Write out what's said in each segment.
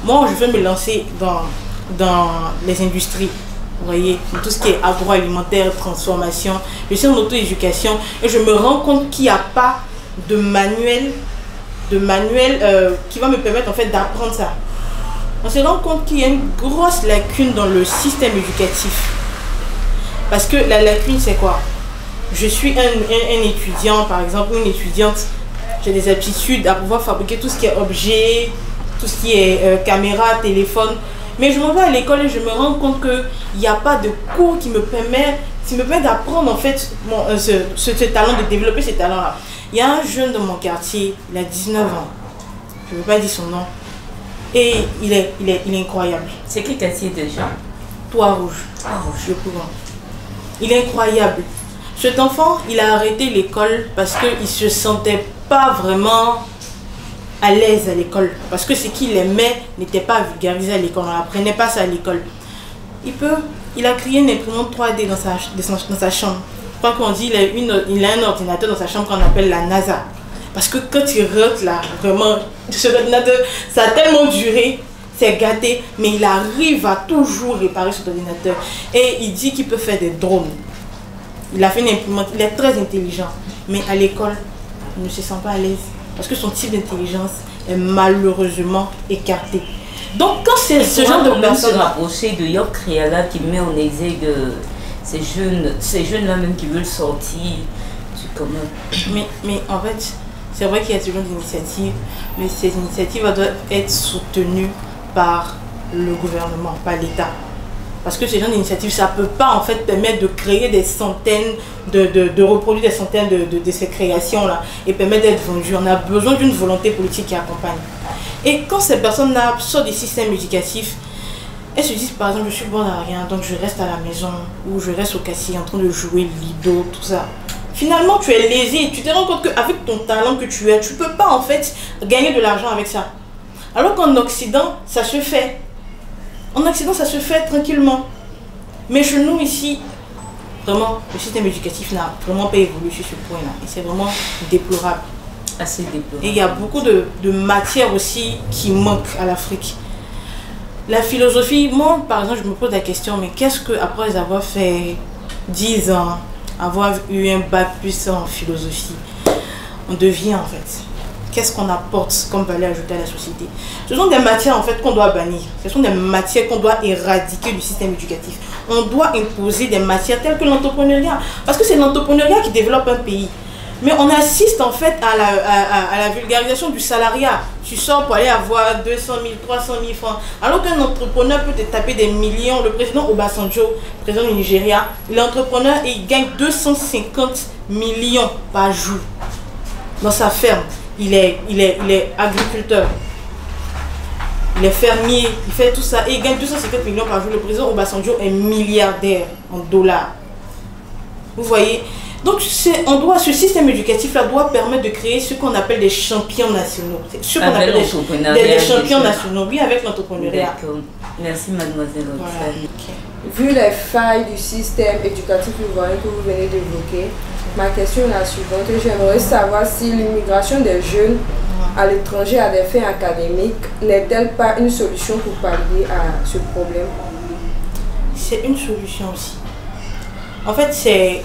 Moi, je veux me lancer dans les industries. Vous voyez, tout ce qui est agroalimentaire, transformation. Je suis en auto-éducation et je me rends compte qu'il n'y a pas de manuel qui va me permettre en fait d'apprendre ça. On se rend compte qu'il y a une grosse lacune dans le système éducatif. Parce que la lacune, c'est quoi? Je suis un étudiant, par exemple, une étudiante, j'ai des aptitudes à pouvoir fabriquer tout ce qui est objet, tout ce qui est caméra, téléphone. Mais je m'en vais à l'école et je me rends compte qu'il n'y a pas de cours qui me permet d'apprendre en fait ce talent, de développer ce talent-là. Il y a un jeune dans mon quartier, il a 19 ans. Je ne veux pas dire son nom. Et il est incroyable. C'est quel quartier déjà? Trois-Rouges. Le couvent. Il est incroyable. Cet enfant, il a arrêté l'école parce qu'il ne se sentait pas vraiment à l'aise à l'école. Parce que ce qu'il aimait n'était pas vulgarisé à l'école. On n'apprenait pas ça à l'école. Il a créé une imprimante 3D dans sa chambre. Je crois qu'on dit il a un ordinateur dans sa chambre qu'on appelle la NASA. Parce que quand il rentre là, vraiment, cet ordinateur, ça a tellement duré, c'est gâté, mais il arrive à toujours réparer cet ordinateur. Et il dit qu'il peut faire des drones. Il a fait une imprimante, il est très intelligent. Mais à l'école, il ne se sent pas à l'aise. Parce que son type d'intelligence est malheureusement écarté. Donc quand c'est ce genre de personnes... se rapprocher de York Kriala qui met en exergue ces jeunes-là même qui veulent sortir. Mais en fait, c'est vrai qu'il y a ce genre d'initiatives, mais ces initiatives doivent être soutenues par le gouvernement, par l'État. Parce que ce genre d'initiative, ça ne peut pas en fait permettre de créer des centaines, de reproduire des centaines de ces créations-là et permettre d'être vendues. On a besoin d'une volonté politique qui accompagne. Et quand ces personnes-là sortent du système éducatif, elles se disent par exemple je suis bonne à rien, donc je reste à la maison ou je reste au quartier en train de jouer Lido, tout ça. Finalement tu es lésé et tu te rends compte qu'avec ton talent que tu as, tu ne peux pas en fait gagner de l'argent avec ça. Alors qu'en Occident, ça se fait. En Occident, ça se fait tranquillement. Mais chez nous ici, vraiment, le système éducatif n'a vraiment pas évolué sur ce point-là. Et c'est vraiment déplorable. Assez déplorable. Et il y a beaucoup de matières aussi qui manquent à l'Afrique. La philosophie, moi par exemple, je me pose la question, mais qu'est-ce que après avoir fait 10 ans, avoir eu un bac plus en philosophie, on devient en fait? Qu'est-ce qu'on apporte comme valeur ajoutée à la société? Ce sont des matières en fait qu'on doit bannir. Ce sont des matières qu'on doit éradiquer du système éducatif. On doit imposer des matières telles que l'entrepreneuriat. Parce que c'est l'entrepreneuriat qui développe un pays. Mais on assiste en fait à la vulgarisation du salariat. Tu sors pour aller avoir 200 000, 300 000 francs. Alors qu'un entrepreneur peut te taper des millions. Le président Obasanjo, président du Nigeria, il est entrepreneur et il gagne 250 millions par jour dans sa ferme. Il est agriculteur, il est fermier, il fait tout ça et il gagne 250 millions par jour. Le président Obasanjo est milliardaire en dollars. Vous voyez? Donc ce système éducatif-là doit permettre de créer ce qu'on appelle des champions nationaux. Ce qu'on appelle des champions nationaux, oui, avec l'entrepreneuriat. Merci mademoiselle. Voilà. Vu les failles du système éducatif ivoirien que vous venez d'évoquer, ma question est la suivante. J'aimerais savoir si l'immigration des jeunes à l'étranger à des fins académiques n'est-elle pas une solution pour pallier à ce problème? C'est une solution aussi. En fait, c'est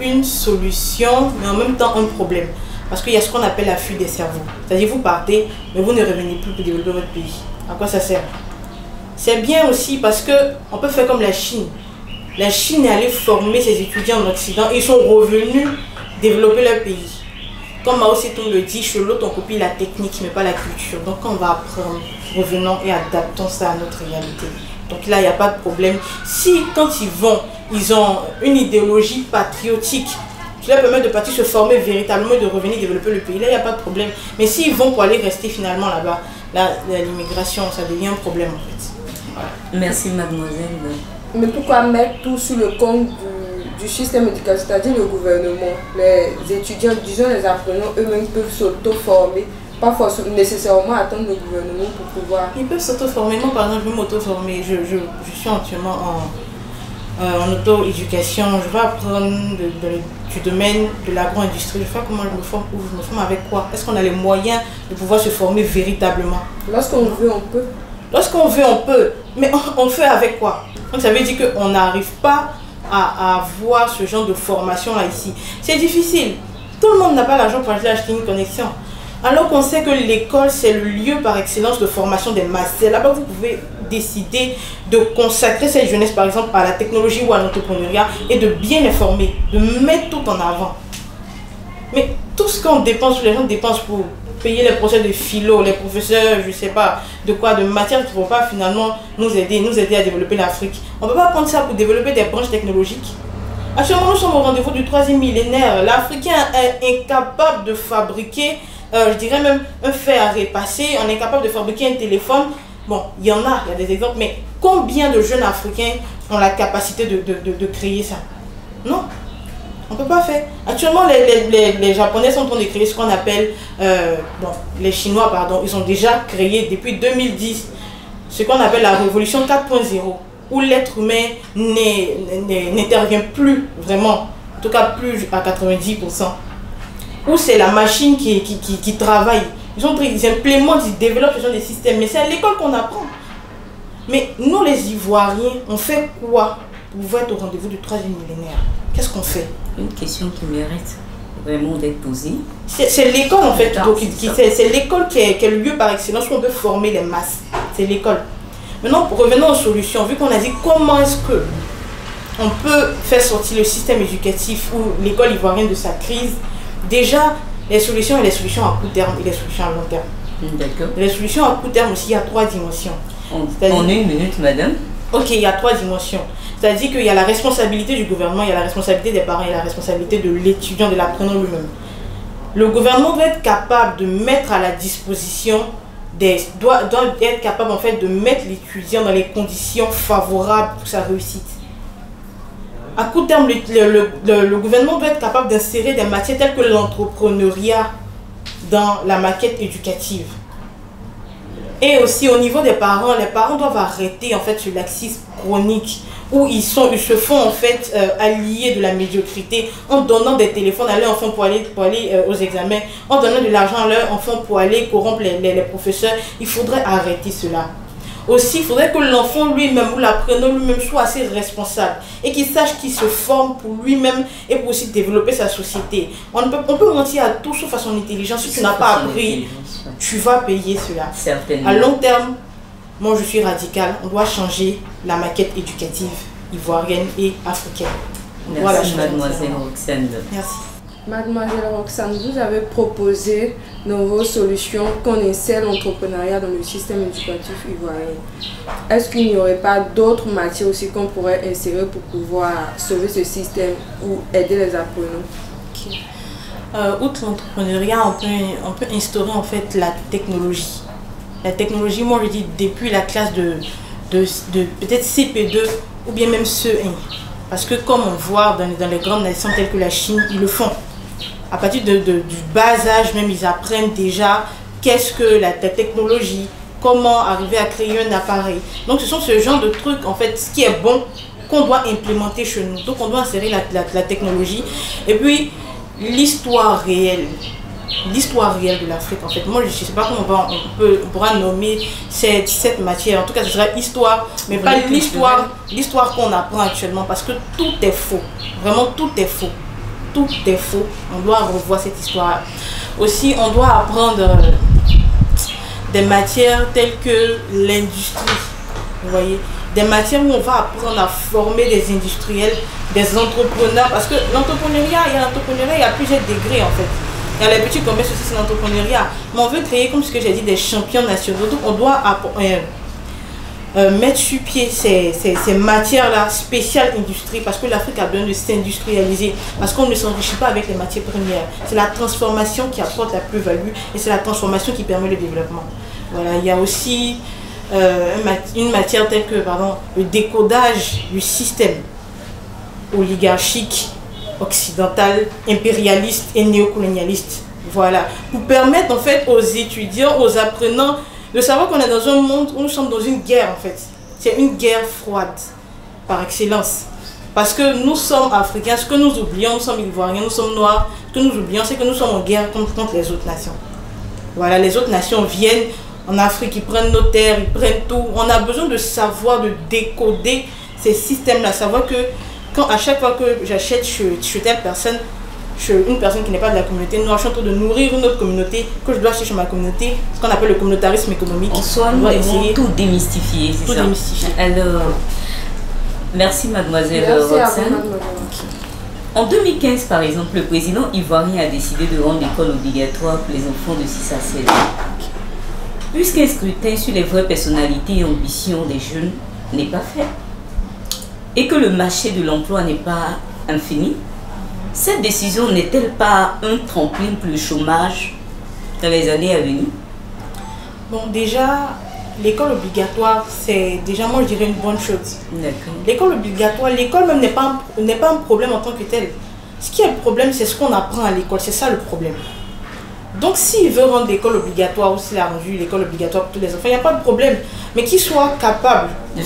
une solution, mais en même temps un problème. Parce qu'il y a ce qu'on appelle la fuite des cerveaux. C'est-à-dire vous partez, mais vous ne revenez plus pour développer votre pays. À quoi ça sert? C'est bien aussi parce qu'on peut faire comme la Chine. La Chine est allée former ses étudiants en Occident et ils sont revenus développer leur pays. Comme Mao Zedong le dit, chez l'autre on copie la technique mais pas la culture. Donc quand on va apprendre, revenons et adaptons ça à notre réalité. Donc là il n'y a pas de problème. Si quand ils vont, ils ont une idéologie patriotique qui leur permet de partir se former véritablement et de revenir développer le pays, là il n'y a pas de problème. Mais s'ils vont pour aller rester finalement là-bas, là l'immigration ça devient un problème en fait. Voilà. Merci mademoiselle. Mais pourquoi mettre tout sur le compte du système éducatif, c'est-à-dire le gouvernement? Les étudiants, disons les apprenants, eux-mêmes peuvent s'auto-former, pas forcément nécessairement attendre le gouvernement pour pouvoir... Ils peuvent s'auto-former. Moi par exemple, je vais m'auto-former. Je suis entièrement en auto-éducation. Je vais apprendre du domaine de l'agro-industrie. Je vais voir comment je me forme, où je me forme avec quoi. Est-ce qu'on a les moyens de pouvoir se former véritablement? Lorsqu'on veut, on peut. Lorsqu'on veut, on peut. Mais on fait avec quoi? Donc ça veut dire qu'on n'arrive pas à avoir ce genre de formation là ici. C'est difficile. Tout le monde n'a pas l'argent pour aller acheter une connexion. Alors qu'on sait que l'école, c'est le lieu par excellence de formation des masses. C'est là-bas que vous pouvez décider de consacrer cette jeunesse, par exemple, à la technologie ou à l'entrepreneuriat et de bien les former, de mettre tout en avant. Mais tout ce qu'on dépense, les gens dépensent pour payer les professeurs de philo, les professeurs, je ne sais pas, de quoi, de matières qui ne vont pas finalement nous aider à développer l'Afrique. On ne peut pas prendre ça pour développer des branches technologiques. Actuellement, nous sommes au rendez-vous du 3e millénaire. L'Africain est incapable de fabriquer, je dirais même un fer à repasser, on est incapable de fabriquer un téléphone. Bon, il y a des exemples, mais combien de jeunes Africains ont la capacité de créer ça? Non, on ne peut pas faire. Actuellement, les Japonais sont en train de créer ce qu'on appelle, les Chinois, pardon, ils ont déjà créé depuis 2010 ce qu'on appelle la révolution 4.0, où l'être humain n'intervient plus vraiment, en tout cas plus à 90%, où c'est la machine qui travaille. Ils implémentent, ils développent ce genre de systèmes, mais c'est à l'école qu'on apprend. Mais nous les Ivoiriens, on fait quoi pour être au rendez-vous du 3e millénaire? Qu'est-ce qu'on fait? Une question qui mérite vraiment d'être posée. C'est l'école en fait, c'est l'école qui est le lieu par excellence où on peut former les masses. C'est l'école. Maintenant, revenons aux solutions. Vu qu'on a dit comment est-ce que on peut faire sortir le système éducatif ou l'école ivoirienne de sa crise, déjà, les solutions et les solutions à court terme et les solutions à long terme. D'accord. Les solutions à court terme aussi, il y a 3 dimensions. En 1 minute, madame. Ok, il y a 3 dimensions. C'est-à-dire qu'il y a la responsabilité du gouvernement, il y a la responsabilité des parents et la responsabilité de l'étudiant, de l'apprenant lui-même. Le gouvernement doit être capable de mettre à la disposition doit être capable en fait de mettre l'étudiant dans les conditions favorables pour sa réussite. À court terme, le gouvernement doit être capable d'insérer des matières telles que l'entrepreneuriat dans la maquette éducative. Et aussi au niveau des parents, les parents doivent arrêter en fait ce laxisme chronique où ils se font en fait alliés de la médiocrité en donnant des téléphones à leurs enfants pour aller aux examens, en donnant de l'argent à leurs enfants pour aller corrompre les professeurs. Il faudrait arrêter cela. Aussi, il faudrait que l'enfant lui-même ou l'apprenant lui-même soit assez responsable et qu'il sache qu'il se forme pour lui-même et pour aussi développer sa société. On peut mentir à tout sauf à son intelligence. Si tu n'as pas appris, tu vas payer cela. Certainement. À long terme, moi je suis radical. On doit changer la maquette éducative ivoirienne et africaine. Merci mademoiselle Roxane. Merci. Mademoiselle Roxane, vous avez proposé dans vos solutions qu'on insère l'entrepreneuriat dans le système éducatif ivoirien. Est-ce qu'il n'y aurait pas d'autres matières aussi qu'on pourrait insérer pour pouvoir sauver ce système ou aider les apprenants? Outre l'entrepreneuriat, on peut instaurer en fait la technologie. La technologie, moi je dis depuis la classe de peut-être CP2 ou bien même CE1. Parce que comme on voit dans les grandes nations telles que la Chine, ils le font. À partir du bas âge même, ils apprennent déjà qu'est-ce que la technologie, comment arriver à créer un appareil. Donc ce sont ce genre de trucs, en fait, ce qui est bon, qu'on doit implémenter chez nous. Donc on doit insérer la technologie. Et puis, l'histoire réelle de l'Afrique, en fait. Moi, je ne sais pas comment on pourra nommer cette matière. En tout cas, ce sera histoire, mais pas l'histoire qu'on apprend actuellement, parce que tout est faux. Vraiment, tout est faux. Tout est faux. On doit revoir cette histoire. Aussi, on doit apprendre des matières telles que l'industrie. Vous voyez, des matières où on va apprendre à former des industriels, des entrepreneurs, parce que l'entrepreneuriat, il y a plusieurs degrés, en fait. Il y a les petits commerces aussi, c'est l'entrepreneuriat. Mais on veut créer, comme ce que j'ai dit, des champions nationaux. Donc on doit mettre sur pied ces matières-là, spéciales industrie, parce que l'Afrique a besoin de s'industrialiser. Parce qu'on ne s'enrichit pas avec les matières premières. C'est la transformation qui apporte la plus-value et c'est la transformation qui permet le développement. Voilà, il y a aussi une matière telle que le décodage du système oligarchique, occidental, impérialiste et néocolonialiste. Voilà. Pour permettre en fait aux étudiants, aux apprenants de savoir qu'on est dans un monde où nous sommes dans une guerre en fait. C'est une guerre froide par excellence. Parce que nous sommes africains, ce que nous oublions, nous sommes ivoiriens, nous sommes noirs, ce que nous oublions c'est que nous sommes en guerre contre les autres nations. Voilà, les autres nations viennent En Afrique, ils prennent nos terres, ils prennent tout. On a besoin de savoir, de décoder ces systèmes-là. Savoir que quand à chaque fois que j'achète chez telle personne, chez une personne qui n'est pas de la communauté, nous achètons de nourrir une autre communauté, que je dois acheter chez ma communauté, ce qu'on appelle le communautarisme économique. En soi, nous devons tout démystifier, c'est ça. Tout démystifier. Alors, merci mademoiselle Roxane. En 2015, par exemple, le président ivoirien a décidé de rendre l'école obligatoire pour les enfants de 6 à 16 ans. Puisqu'un scrutin sur les vraies personnalités et ambitions des jeunes n'est pas fait, et que le marché de l'emploi n'est pas infini, cette décision n'est-elle pas un tremplin pour le chômage dans les années à venir? Bon, déjà, l'école obligatoire, c'est déjà, moi, je dirais une bonne chose. D'accord. L'école obligatoire, l'école même n'est pas un problème en tant que tel. Ce qui est le problème, c'est ce qu'on apprend à l'école. C'est ça le problème. Donc, s'il veut rendre l'école obligatoire ou s'il a rendu l'école obligatoire pour tous les enfants, il n'y a pas de problème. Mais qu'il soit capable de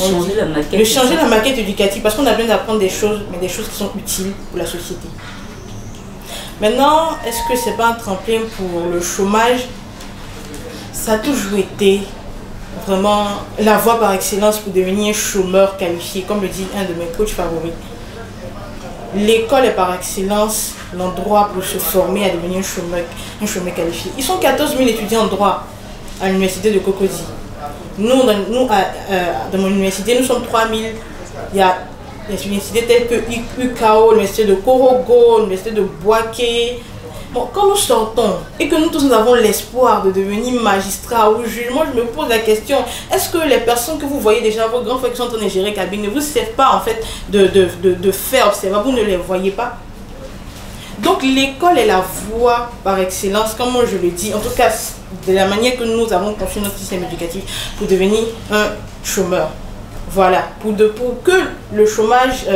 changer la maquette éducative, parce qu'on a besoin d'apprendre des choses, mais des choses qui sont utiles pour la société. Maintenant, est-ce que ce n'est pas un tremplin pour le chômage? Ça a toujours été vraiment la voie par excellence pour devenir chômeur qualifié, comme le dit un de mes coachs favoris. L'école est par excellence l'endroit pour se former à devenir un chômeur qualifié. Ils sont 14 000 étudiants en droit à l'université de Cocody. Nous, dans mon université, nous sommes 3 000. Il y a des universités telles que UKO, l'université de Korogo, l'université de Boaké. Bon, quand nous sortons et que nous tous nous avons l'espoir de devenir magistrats ou juges, moi je me pose la question, est-ce que les personnes que vous voyez déjà, vos grands frères qui sont en train de gérer cabine, ne vous servent pas en fait de faire observer, vous ne les voyez pas? Donc l'école est la voie par excellence, comme moi je le dis, en tout cas de la manière que nous avons conçu notre système éducatif pour devenir un chômeur. Voilà, pour que le chômage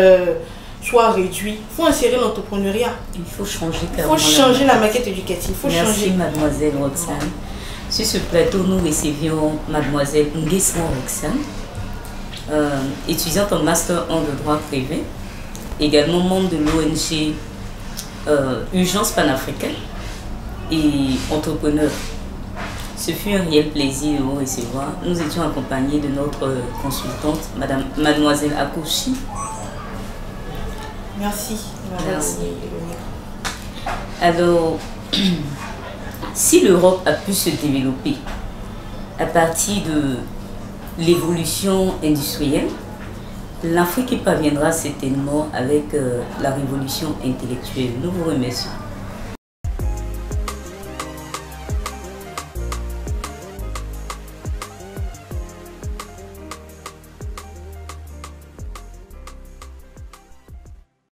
soit réduit, il faut insérer l'entrepreneuriat. Il faut changer la maquette éducative. Merci mademoiselle Roxane. Sur ce plateau, nous recevions mademoiselle Nguesson Roxane, étudiante en master 1 de droit privé, également membre de l'ONG Urgence panafricaine et entrepreneur. Ce fut un réel plaisir de vous recevoir. Nous étions accompagnés de notre consultante, mademoiselle Akouchi. Merci. Merci. Alors, si l'Europe a pu se développer à partir de l'évolution industrielle, l'Afrique y parviendra certainement avec la révolution intellectuelle. Nous vous remercions.